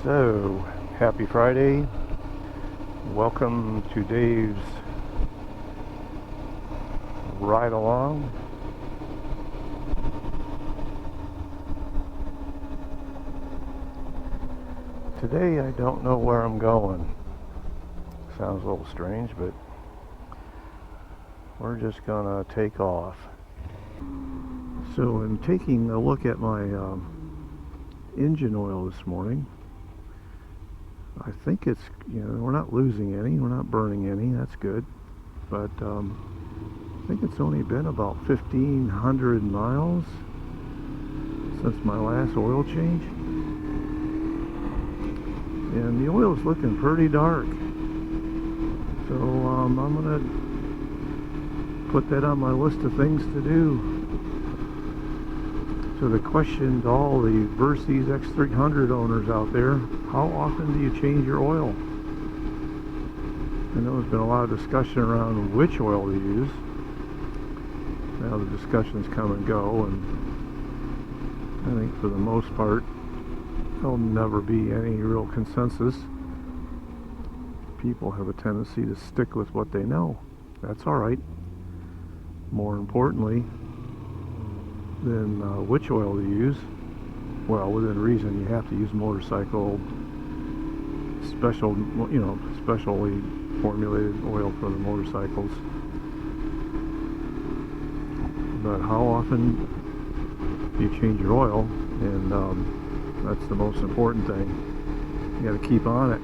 So, happy Friday. Welcome to Dave's ride along. Today I don't know where I'm going. Sounds a little strange, but we're just gonna take off. So in taking a look at my engine oil this morning, I think it's, we're not losing any, we're not burning any, that's good. But I think it's only been about 1,500 miles since my last oil change. And the oil's looking pretty dark. So I'm going to put that on my list of things to do. So the question to all the Versys X300 owners out there, how often do you change your oil? I know there's been a lot of discussion around which oil to use. Now the discussions come and go, and I think for the most part there'll never be any real consensus. People have a tendency to stick with what they know. That's alright. More importantly than which oil to use, well, within reason, you have to use motorcycle specially formulated oil for the motorcycles. But how often do you change your oil? And that's the most important thing. You got to keep on it.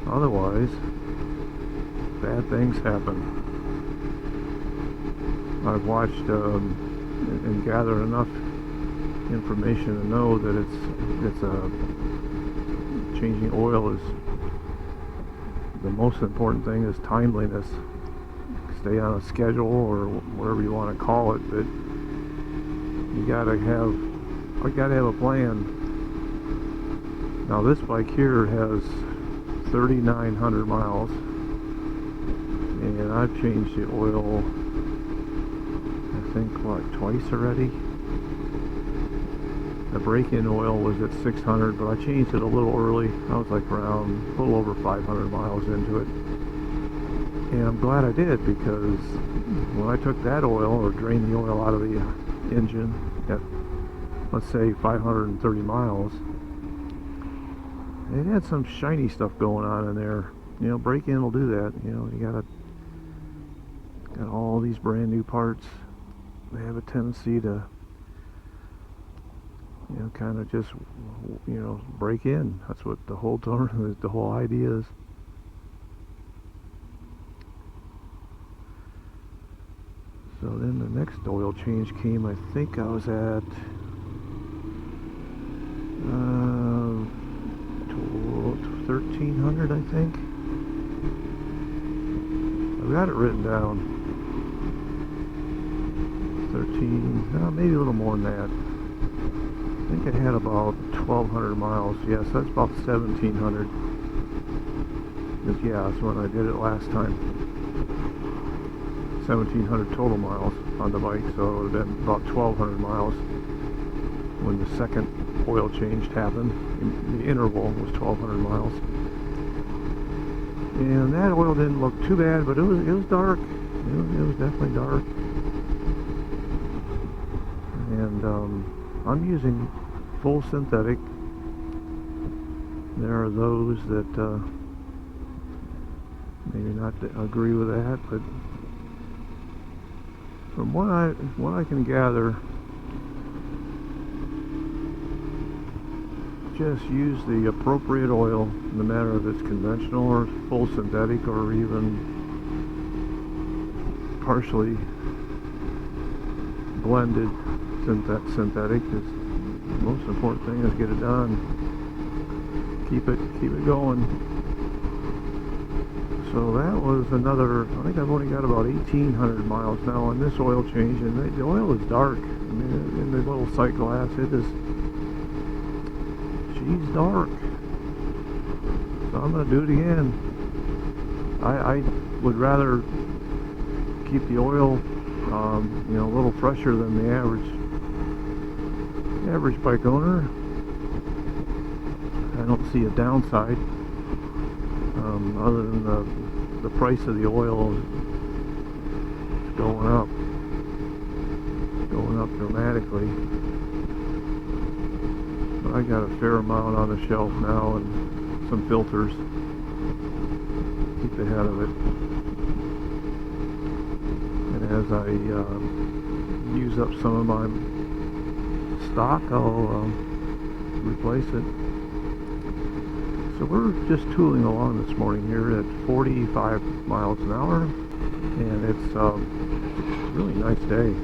Otherwise, bad things happen. I've watched and gathered enough information to know that changing oil is the most important thing is timeliness. Stay on a schedule or whatever you want to call it, but I gotta have a plan. Now this bike here has 3,900 miles, and I've changed the oil I think twice already. The break-in oil was at 600, but I changed it a little early. I was like around a little over 500 miles into it, and I'm glad I did, because when I took that oil or drained the oil out of the engine at, let's say, 530 miles, it had some shiny stuff going on in there. Break-in will do that. You got all these brand new parts. They have a tendency to kind of just break in. That's what the whole idea is. So then the next oil change came, I think I was at 1,300, I think. I've got it written down. 13, maybe a little more than that. I think I had about 1,200 miles. Yes, that's about 1,700. That's when I did it last time. 1,700 total miles on the bike, so it would have been about 1,200 miles when the second oil change happened. The interval was 1,200 miles. And that oil didn't look too bad, but it was dark. It was definitely dark. And I'm using full synthetic. There are those that maybe not agree with that, but from what I can gather, just use the appropriate oil, no matter if it's conventional or full synthetic or even partially blended synthetic. Is the most important thing is get it done. Keep it going. So that was another, I think I've only got about 1,800 miles now on this oil change, and the oil is dark. I mean, in the little sight glass, she's dark. So I'm going to do it again. I would rather keep the oil a little fresher than the average bike owner. I don't see a downside, other than the price of the oil is going up dramatically. But I got a fair amount on the shelf now and some filters. Keep ahead of it. And as I use up some of my stock, I'll replace it. So we're just tooling along this morning here at 45 miles an hour, and it's a really nice day.